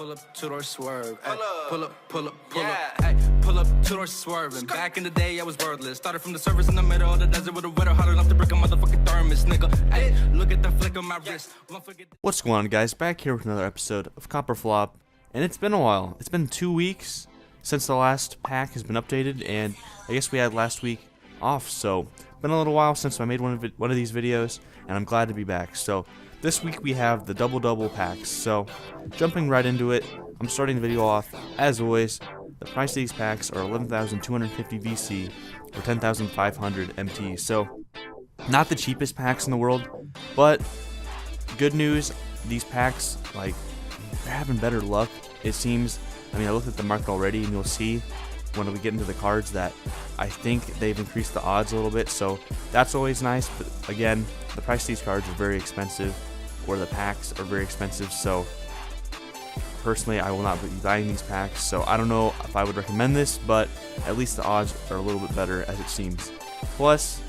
Pull up, two-door swerve. Ay, pull up. Ay, pull up, two-door swerving. Back in the day, I was wordless. Started from the surface in the middle of the desert with a wetter, hot enough to break a motherfucking thermos, nigga. Ay, look at the flick of my wrist. What's going on, guys? Back here with another episode of Copper Flop, and it's been a while. It's been 2 weeks since the last pack has been updated, and I guess we had last week off, so been a little while since I made one of these videos, and I'm glad to be back. So this week we have the double packs. So jumping right into it, I'm starting the video off as always. The price of these packs are 11,250 VC or 10,500 MT. So not the cheapest packs in the world, but good news, these packs, like, they're having better luck, it seems. I mean, I looked at the market already, and you'll see when we get into the cards that I think they've increased the odds a little bit, so that's always nice. But again, the price of these cards are very expensive, or the packs are very expensive, so personally I will not be buying these packs. So I don't know if I would recommend this, but at least the odds are a little bit better as it seems. Plus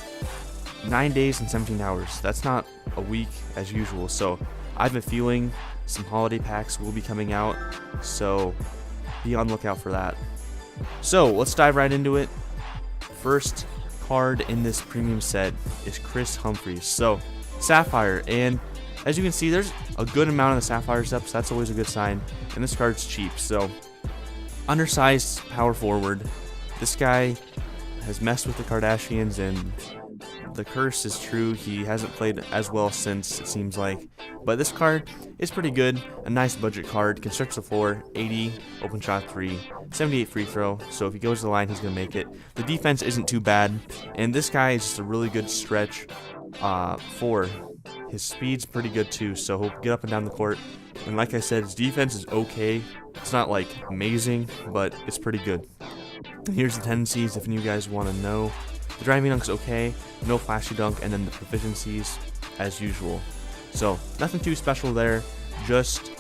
9 days and 17 hours, that's not a week as usual, so I have a feeling some holiday packs will be coming out, so be on the lookout for that. So let's dive right into it. First card in this premium set is Kris Humphries. So Sapphire, and as you can see, there's a good amount of the Sapphire stuff, so that's always a good sign. And this card's cheap, so undersized power forward. This guy has messed with the Kardashians, and the curse is true. He hasn't played as well since, it seems like. But this card is pretty good. A nice budget card. Can stretch the floor. 80 open shot 3, 78 free throw. So if he goes to the line, he's going to make it. The defense isn't too bad. And this guy is just a really good stretch for. His speed's pretty good too. So he'll get up and down the court. And like I said, his defense is okay. It's not like amazing, but it's pretty good. And here's the tendencies if you guys want to know. The driving dunk's okay, no flashy dunk, and then the proficiencies as usual. So nothing too special there, just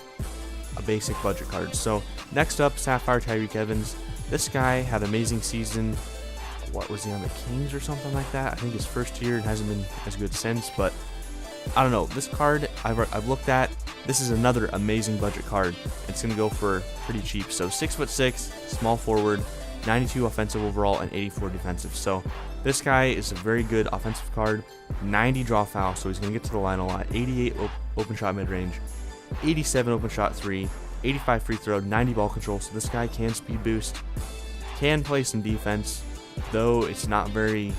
a basic budget card. So next up, Sapphire Tyreek Evans. This guy had an amazing season. What was he, on the Kings or something like that? I think his first year, and hasn't been as good since, but I don't know. This card I've looked at. This is another amazing budget card. It's going to go for pretty cheap. So 6'6", small forward, 92 offensive overall, and 84 defensive. So this guy is a very good offensive card. 90 draw foul, so he's going to get to the line a lot. 88 open shot mid-range, 87 open shot 3, 85 free throw, 90 ball control. So this guy can speed boost, can play some defense, though it's not very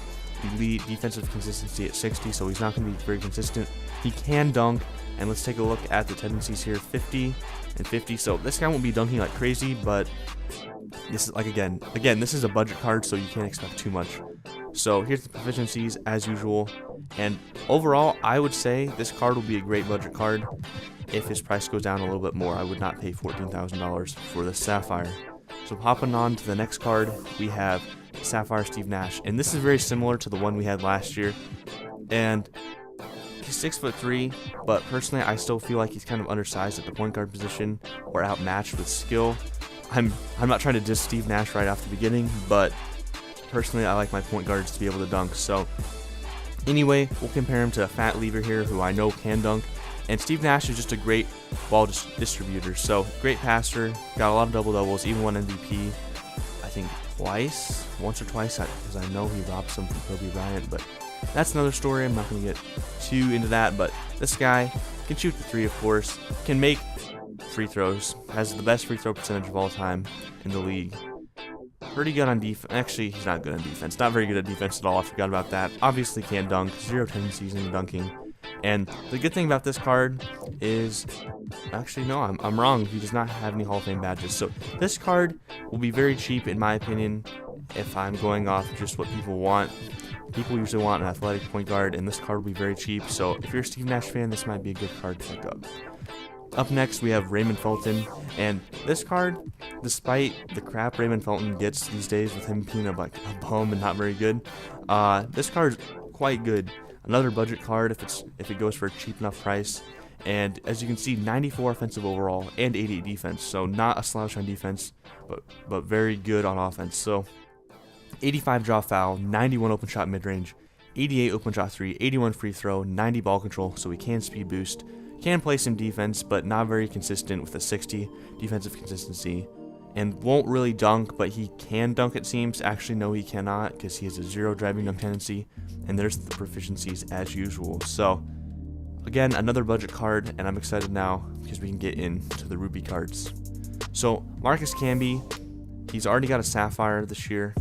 elite. Defensive consistency at 60, so he's not going to be very consistent. He can dunk, and let's take a look at the tendencies here. 50 and 50. So this guy won't be dunking like crazy, but this is like again, this is a budget card, so you can't expect too much. So here's the proficiencies as usual, and overall I would say this card will be a great budget card. If his price goes down a little bit more, I would not pay $14,000 for the Sapphire. So hopping on to the next card, we have Sapphire Steve Nash, and this is very similar to the one we had last year. And he's 6'3", but personally I still feel like he's kind of undersized at the point guard position, or outmatched with skill. I'm not trying to diss Steve Nash right off the beginning, but personally I like my point guards to be able to dunk. So anyway, we'll compare him to a Fat Lever here, who I know can dunk. And Steve Nash is just a great ball distributor. So great passer, got a lot of double-doubles, even won MVP, I think once or twice, because I know he robbed some from Kobe Bryant, but that's another story. I'm not going to get too into that, but this guy can shoot the 3, of course, can make free throws, has the best free throw percentage of all time in the league. Pretty good on defense. Actually, he's not good on defense. Not very good at defense at all. I forgot about that. Obviously can't dunk. 0 tendencies in dunking. And the good thing about this card is, actually no, I'm wrong. He does not have any Hall of Fame badges. So this card will be very cheap in my opinion, if I'm going off just what people want. People usually want an athletic point guard, and this card will be very cheap. So if you're a Steve Nash fan, this might be a good card to pick up. Up next, we have Raymond Felton, and this card, despite the crap Raymond Felton gets these days with him being a bum and not very good, this card is quite good. Another budget card if it goes for a cheap enough price. And as you can see, 94 offensive overall and 88 defense, so not a slouch on defense, but very good on offense. So 85 draw foul, 91 open shot mid range, 88 open shot 3, 81 free throw, 90 ball control, so he can speed boost. Can play some defense, but not very consistent with a 60 defensive consistency. And won't really dunk, but he can dunk, it seems. Actually, no, he cannot, because he has a 0 driving dunk tendency. And there's the proficiencies as usual. So, again, another budget card, and I'm excited now because we can get into the Ruby cards. So, Marcus Camby, he's already got a Sapphire this year.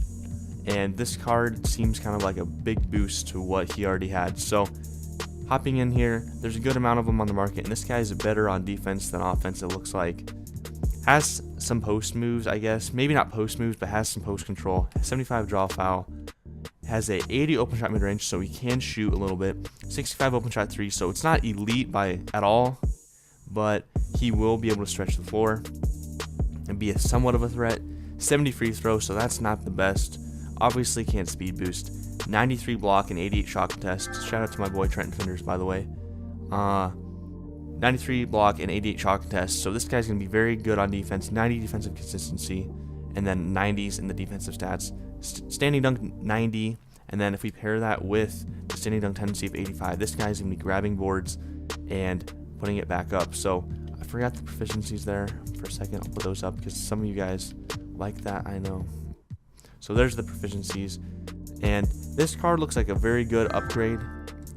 And this card seems kind of like a big boost to what he already had. So, hopping in here, there's a good amount of them on the market, and this guy's better on defense than offense, it looks like. Has some post moves, I guess. Maybe not post moves, but has some post control. 75 draw foul. Has a 80 open shot mid range, so he can shoot a little bit. 65 open shot 3, so it's not elite at all, but he will be able to stretch the floor and be somewhat of a threat. 70 free throw, so that's not the best. Obviously can't speed boost. 93 block and 88 shot contest. Shout out to my boy Trenton Finders, by the way. 93 block and 88 shot contest. So this guy's going to be very good on defense. 90 defensive consistency, and then 90s in the defensive stats. Standing dunk 90, and then if we pair that with the standing dunk tendency of 85, this guy's going to be grabbing boards and putting it back up. So I forgot the proficiencies there for a second. I'll put those up because some of you guys like that, I know. So there's the proficiencies. And this card looks like a very good upgrade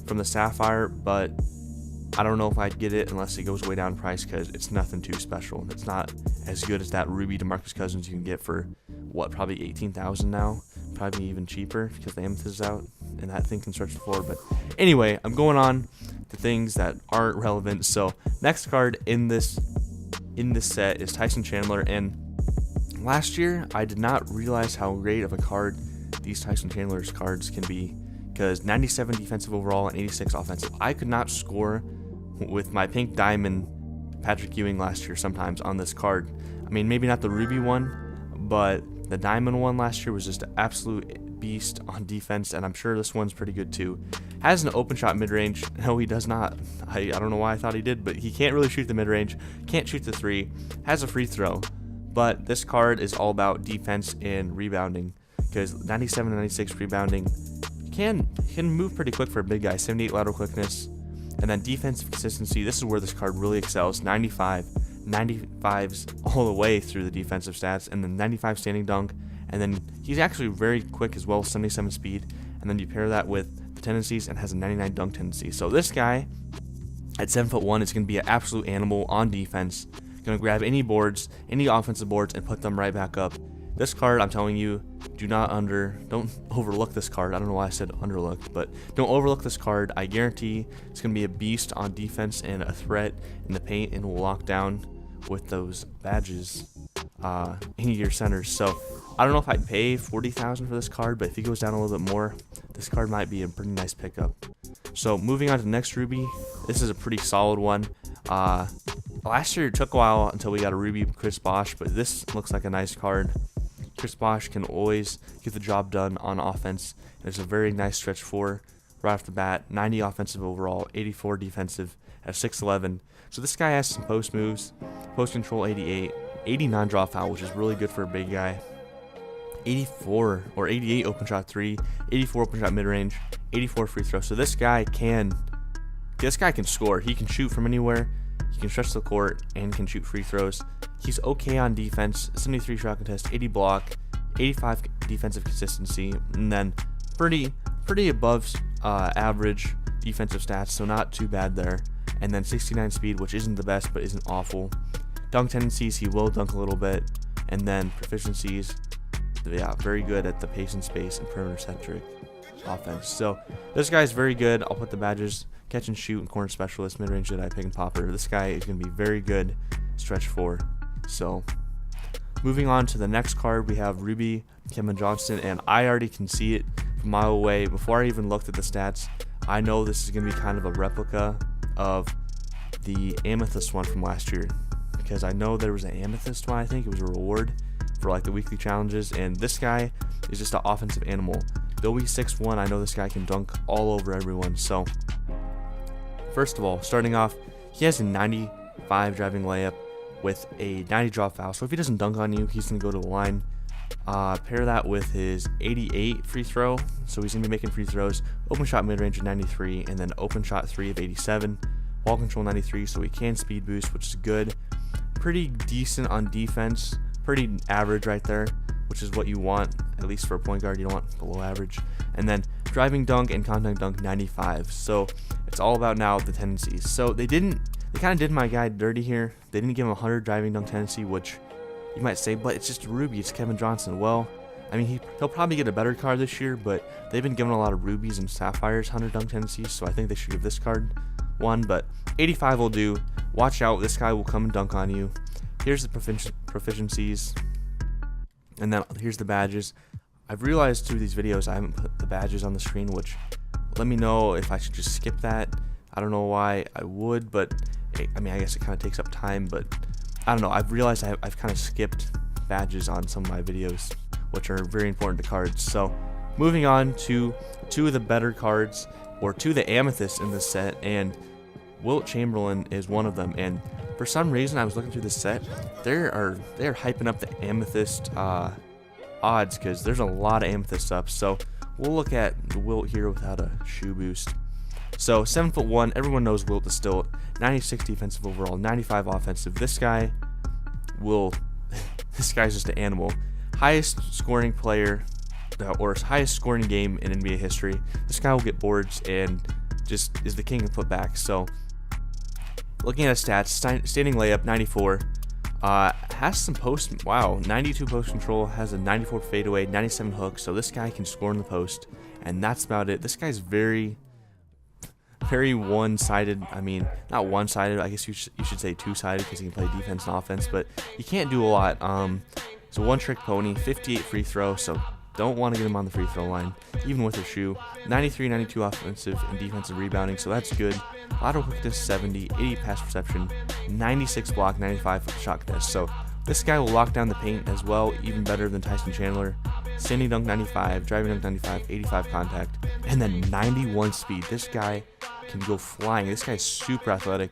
from the Sapphire, but I don't know if I'd get it unless it goes way down in price because it's nothing too special. It's not as good as that Ruby DeMarcus Cousins you can get for, what, probably 18,000 now? Probably even cheaper because the Amethyst is out and that thing can stretch the floor. But anyway, I'm going on to things that aren't relevant. So next card in this set is Tyson Chandler, and last year I did not realize how great of a card these Tyson Chandler's cards can be, because 97 defensive overall and 86 offensive. I could not score with my pink diamond Patrick Ewing last year sometimes on this card. I mean, maybe not the Ruby one, but the diamond one last year was just an absolute beast on defense, and I'm sure this one's pretty good too. Has an open shot mid-range. No, he does not. I don't know why I thought he did, but he can't really shoot the mid-range, can't shoot the 3, has a free throw. But this card is all about defense and rebounding, because 97 and 96 rebounding can move pretty quick for a big guy. 78 lateral quickness, and then defensive consistency. This is where this card really excels. 95s all the way through the defensive stats, and then 95 standing dunk, and then he's actually very quick as well, 77 speed, and then you pair that with the tendencies and has a 99 dunk tendency. So this guy at 7'1" is going to be an absolute animal on defense. Going to grab any boards, any offensive boards, and put them right back up. This card, I'm telling you, don't overlook this card. I don't know why I said underlooked, but don't overlook this card. I guarantee it's going to be a beast on defense and a threat in the paint, and will lock down with those badges any of your centers. So I don't know if I'd pay 40,000 for this card, but if he goes down a little bit more, this card might be a pretty nice pickup. So moving on to the next Ruby, this is a pretty solid one. Last year it took a while until we got a Ruby Kris Bosh, but this looks like a nice card. Kris Bosh can always get the job done on offense. There's a very nice stretch 4 right off the bat. 90 offensive overall, 84 defensive at 6'11". So this guy has some post moves, post control 88, 89 draw foul, which is really good for a big guy. 84 or 88 open shot 3, 84 open shot mid range, 84 free throw. So this guy can score. He can shoot from anywhere. He can stretch the court and can shoot free throws. He's okay on defense, 73 shot contest, 80 block, 85 defensive consistency, and then pretty above average defensive stats, so not too bad there. And then 69 speed, which isn't the best, but isn't awful. Dunk tendencies, he will dunk a little bit. And then proficiencies, yeah, very good at the pace and space and perimeter-centric offense. So this guy's very good. I'll put the badges: catch and shoot and corner specialist, mid-range Jedi, pick and popper. This guy is going to be very good stretch 4. So moving on to the next card, we have Ruby Kevin Johnson, and I already can see it from a mile away. Before I even looked at the stats, I know this is going to be kind of a replica of the Amethyst one from last year, because I know there was an Amethyst one. I think it was a reward for like the weekly challenges, and this guy is just an offensive animal. Though he's 6'1", I know this guy can dunk all over everyone. So first of all, starting off, he has a 95 driving layup with a 90 draw foul. So if he doesn't dunk on you, he's going to go to the line. Pair that with his 88 free throw. So he's going to be making free throws. Open shot mid-range of 93, and then open shot 3 of 87. ball control 93, so he can speed boost, which is good. Pretty decent on defense, pretty average right there, which is what you want, at least for a point guard. You don't want below average. And then driving dunk and contact dunk 95. So it's all about now the tendencies. So they kind of did my guy dirty here. They didn't give him 100 driving dunk tendency, which you might say, but it's just a Ruby. It's Kevin Johnson. Well, I mean, he'll probably get a better card this year, but they've been giving a lot of Rubies and Sapphires 100 dunk tendencies, so I think they should give this card one, but 85 will do. Watch out, this guy will come and dunk on you. Here's the proficiencies, and then here's the badges. I've realized through these videos I haven't put the badges on the screen, which let me know if I should just skip that. I don't know why I would, but I mean, I guess it kind of takes up time, but I don't know. I've realized I've kind of skipped badges on some of my videos, which are very important to cards. So moving on to two of the better cards, or two of the Amethysts in this set, and Wilt Chamberlain is one of them. And for some reason, I was looking through this set, they're hyping up the Amethyst odds, because there's a lot of Amethysts up. So we'll look at the Wilt here without a shoe boost. So 7'1", everyone knows Wilt is still 96 defensive overall, 95 offensive. This guy's just an animal. Highest scoring player, or highest scoring game in NBA history. This guy will get boards and just is the king of putbacks. So looking at his stats, standing layup 94, has some post, wow, 92 post control, has a 94 fadeaway, 97 hook. So this guy can score in the post, and that's about it. This guy's very one-sided. I mean, not one-sided, I guess you should say two-sided, because he can play defense and offense, but he can't do a lot. It's a one-trick pony, 58 free throw, so don't want to get him on the free throw line, even with a shoe. 93, 92 offensive and defensive rebounding, so that's good. Lateral quickness 70, 80 pass perception, 96 block, 95 shot contest. So this guy will lock down the paint as well, even better than Tyson Chandler. Standing dunk 95, driving dunk 95, 85 contact, and then 91 speed. This guy can go flying. This guy's super athletic,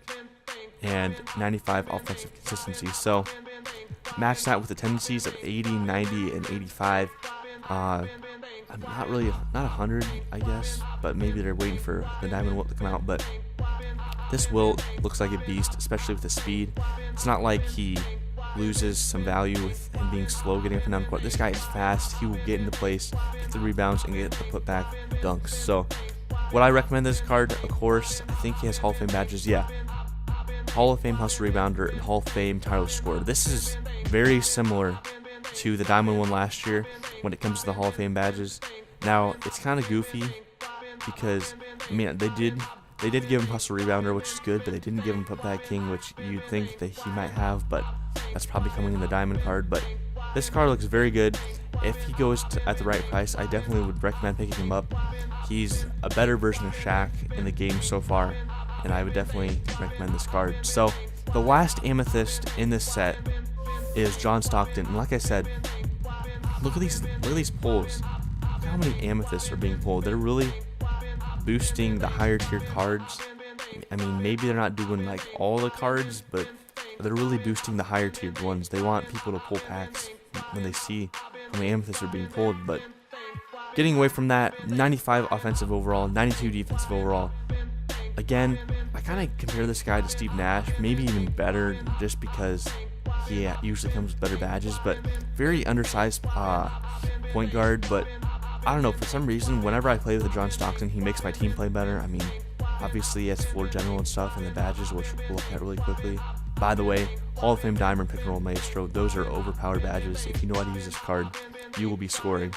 and 95 offensive consistency. So match that with the tendencies of 80, 90, and 85. Not 100, I guess, but maybe they're waiting for the Diamond Wilt to come out. But this Wilt looks like a beast, especially with the speed. It's not like he loses some value with him being slow getting up and down the court. This guy is fast. He will get into place, get the rebounds, and get the putback dunks. So would I recommend this card? Of course. I think he has Hall of Fame badges. Yeah. Hall of Fame hustle rebounder and Hall of Fame tireless scorer. This is very similar to the Diamond one last year when it comes to the Hall of Fame badges. Now, it's kind of goofy because, I mean, they did give him hustle rebounder, which is good, but they didn't give him putback king, which you'd think that he might have, but that's probably coming in the Diamond card. But this card looks very good. If he goes at the right price, I definitely would recommend picking him up. He's a better version of Shaq in the game so far, and I would definitely recommend this card. So the last Amethyst in this set is John Stockton, and like I said, look at these pulls. Look how many Amethysts are being pulled. They're really boosting the higher tier cards. I mean, maybe they're not doing like all the cards, but they're really boosting the higher tiered ones. They want people to pull packs when they see how many Amethysts are being pulled. But getting away from that, 95 offensive overall, 92 defensive overall. Again, I kind of compare this guy to Steve Nash, maybe even better, just because he usually comes with better badges, but very undersized point guard. But I don't know, for some reason, whenever I play with John Stockton, he makes my team play better. I mean, obviously he has floor general and stuff, and the badges, which we'll look at really quickly. By the way, Hall of Fame Diamond Pick and Roll Maestro, those are overpowered badges. If you know how to use this card, you will be scoring.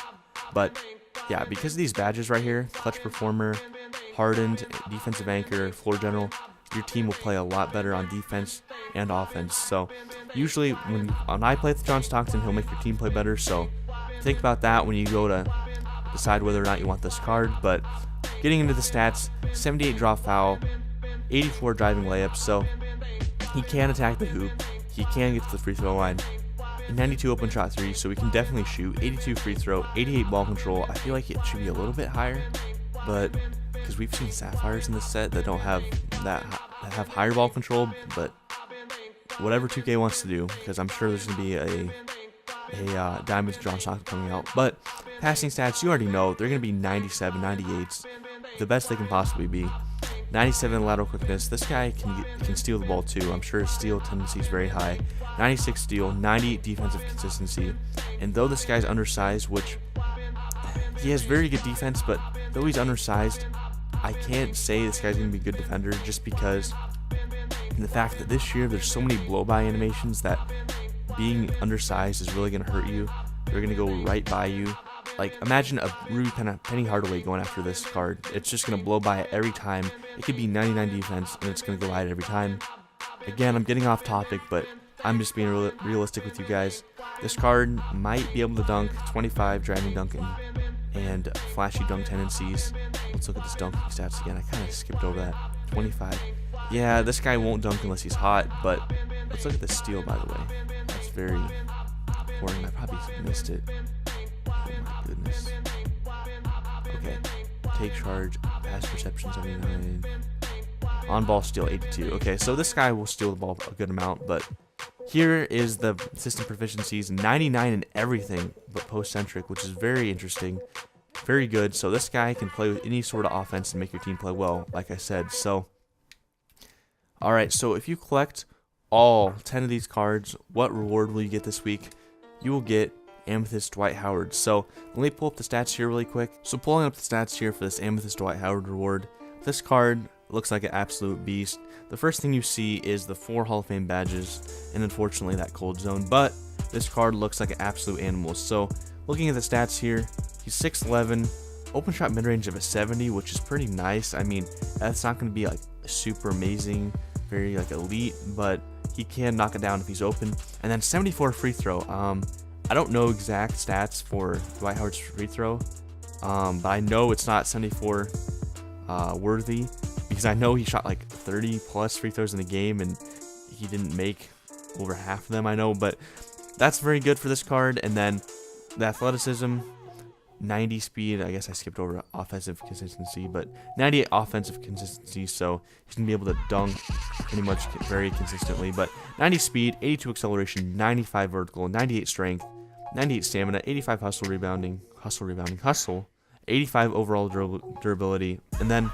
But yeah, because of these badges right here, Clutch Performer, Hardened, Defensive Anchor, Floor General, your team will play a lot better on defense and offense. So usually when I play with John Stockton, he'll make your team play better. So think about that when you go to decide whether or not you want this card. But getting into the stats, 78 draw foul, 84 driving layups. So he can attack the hoop. He can get to the free throw line. 92 open shot three, so we can definitely shoot. 82 free throw, 88 ball control. I feel like it should be a little bit higher, but because we've seen Sapphires in this set that don't have that have higher ball control. But whatever 2K wants to do, because I'm sure there's gonna be a Diamond John Stockton coming out. But passing stats, you already know they're gonna be 97, 98s, the best they can possibly be. 97 lateral quickness. This guy can steal the ball too. I'm sure his steal tendency is very high. 96 steal, 98 defensive consistency. And though this guy's undersized, which he has very good defense, but though he's undersized, I can't say this guy's going to be a good defender just because the fact that this year there's so many blow-by animations that being undersized is really going to hurt you. They're going to go right by you. Like, imagine a Ruby Penny Hardaway going after this card. It's just going to blow by it every time. It could be 99 defense, and it's going to go by it every time. Again, I'm getting off topic, but I'm just being realistic with you guys. This card might be able to dunk 25 driving dunk and flashy dunk tendencies. Let's look at this dunking stats again. I kind of skipped over that. 25. Yeah, this guy won't dunk unless he's hot, but let's look at the steal, by the way. That's very important. I probably missed it. Oh my goodness. Okay. Take charge. Pass perception 79. On ball steal 82. Okay, so this guy will steal the ball a good amount, but here is the system proficiencies. 99 in everything but post-centric, which is very interesting. Very good. So this guy can play with any sort of offense and make your team play well, like I said. So, alright, so if you collect all 10 of these cards, what reward will you get this week? You will get Amethyst Dwight Howard. So let me pull up the stats here really quick. So pulling up the stats here for this Amethyst Dwight Howard reward, this card looks like an absolute beast. The first thing you see is the 4 Hall of Fame badges and unfortunately that cold zone, but this card looks like an absolute animal. So looking at the stats here, he's 6'11", open shot mid-range of a 70, which is pretty nice. I mean, that's not going to be like super amazing, very like elite, but he can knock it down if he's open. And then 74 free throw. I don't know exact stats for Dwight Howard's free throw, but I know it's not 74 worthy because I know he shot like 30 plus free throws in the game and he didn't make over half of them, I know, but that's very good for this card. And then the athleticism, 90 speed, I guess I skipped over offensive consistency, but 98 offensive consistency, so he's going to be able to dunk pretty much very consistently. But 90 speed, 82 acceleration, 95 vertical, 98 strength, 98 stamina, 85 hustle, 85 overall durability, and then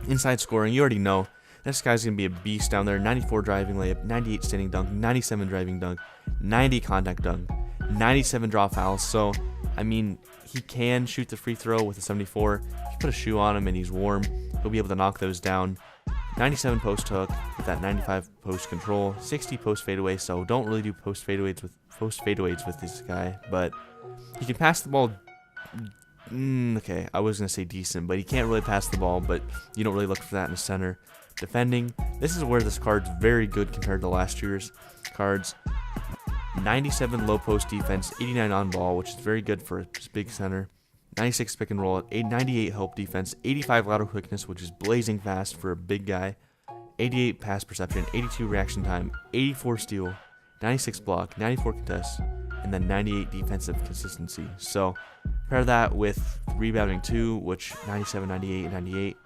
inside scoring, you already know this guy's going to be a beast down there. 94 driving layup, 98 standing dunk, 97 driving dunk, 90 contact dunk, 97 draw fouls. So, I mean, he can shoot the free throw with a 74. If you put a shoe on him and he's warm, he'll be able to knock those down. 97 post hook with that 95 post control, 60 post fadeaway. So don't really do post fadeaways with this guy, but he can pass the ball. Okay, I was gonna say decent, but he can't really pass the ball. But you don't really look for that in the center. Defending, this is where this card's very good compared to last year's cards. 97 low post defense, 89 on ball, which is very good for a big center. 96 pick and roll, 98 help defense, 85 lateral quickness, which is blazing fast for a big guy. 88 pass perception, 82 reaction time, 84 steal, 96 block, 94 contest, and then 98 defensive consistency. So pair that with rebounding 2, which 97, 98, 98.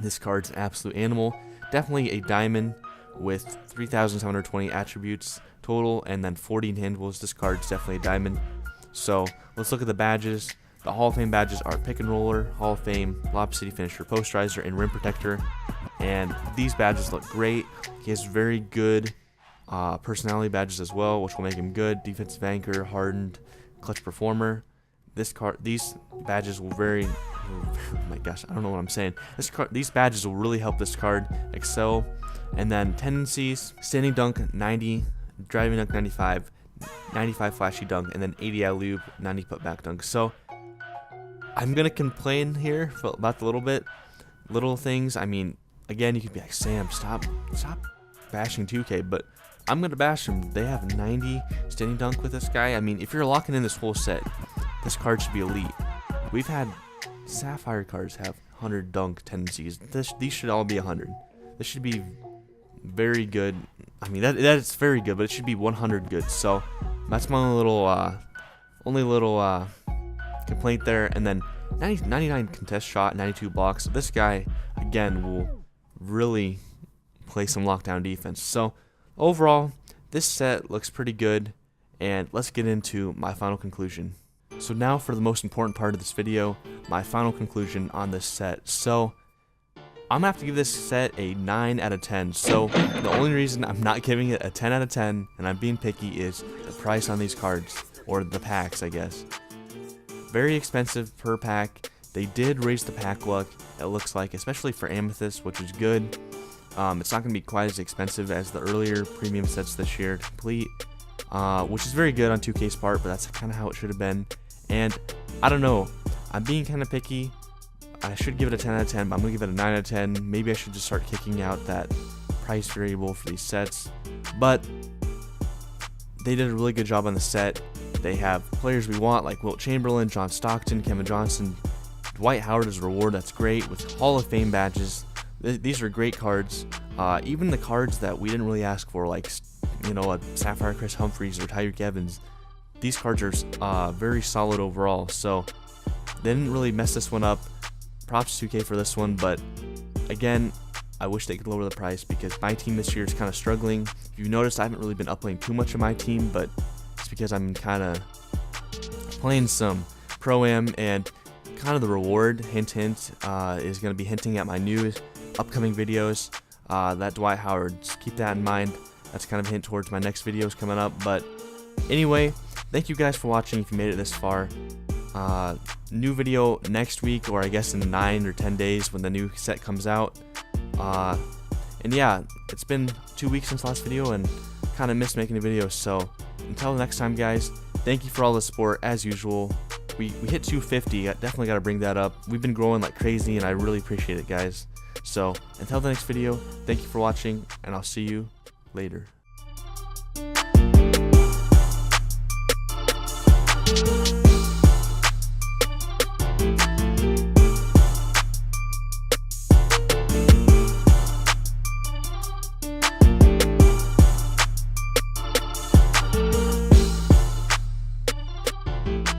This card's an absolute animal. Definitely a diamond with 3,720 attributes total and then 40 intangibles. This card's definitely a diamond. So let's look at the badges. The Hall of Fame badges are Pick and Roller, Hall of Fame, Lob City Finisher, Posterizer, and Rim Protector. And these badges look great. He has very good personality badges as well, which will make him good. Defensive anchor, hardened, clutch performer. These badges will oh my gosh, I don't know what I'm saying. These badges will really help this card excel. And then tendencies, standing dunk 90, driving dunk 95, 95 flashy dunk, and then 80 alley-oop, 90 putback dunk. So I'm gonna complain here about the little things. I mean, again, you could be like, Sam, stop bashing 2K, but I'm gonna bash them. They have 90 standing dunk with this guy. I mean, if you're locking in this whole set, this card should be elite. We've had Sapphire cards have 100 dunk tendencies. These should all be 100. This should be very good. I mean, that is very good, but it should be 100 good. So that's my only little complaint there. And then 99 contest shot, 92 blocks. So this guy again will really play some lockdown defense. So overall, this set looks pretty good. And let's get into my final conclusion. So now for the most important part of this video, my final conclusion on this set. So I'm gonna have to give this set a 9 out of 10. So the only reason I'm not giving it a 10 out of 10 and I'm being picky is the price on these cards, or the packs, I guess. Very expensive per pack. They did raise the pack luck, it looks like, especially for Amethyst, which is good. It's not gonna be quite as expensive as the earlier premium sets this year to complete, which is very good on 2K's part, but that's kind of how it should have been. And I don't know, I'm being kind of picky. I should give it a 10 out of 10, but I'm going to give it a 9 out of 10. Maybe I should just start kicking out that price variable for these sets. But they did a really good job on the set. They have players we want like Wilt Chamberlain, Stockton, Camby Johnson, Dwight Howard as a reward. That's great, with Hall of Fame badges. These are great cards. Even the cards that we didn't really ask for, like, you know, a Sapphire, Kris, Humphries, or Tyreek Evans. These cards are very solid overall. So they didn't really mess this one up. Props to 2K for this one, but again, I wish they could lower the price because my team this year is kind of struggling. If you've noticed, I haven't really been uploading too much of my team, but it's because I'm kind of playing some Pro-Am, and kind of the reward, hint hint, is going to be hinting at my new upcoming videos. That Dwight Howard, just keep that in mind. That's kind of a hint towards my next videos coming up. But anyway, thank you guys for watching if you made it this far. New video next week, or I guess in 9 or 10 days when the new set comes out. And yeah, it's been 2 weeks since last video and kind of missed making a video, so until next time guys, thank you for all the support as usual. We hit 250, I definitely got to bring that up. We've been growing like crazy and I really appreciate it guys. So until the next video, thank you for watching and I'll see you later.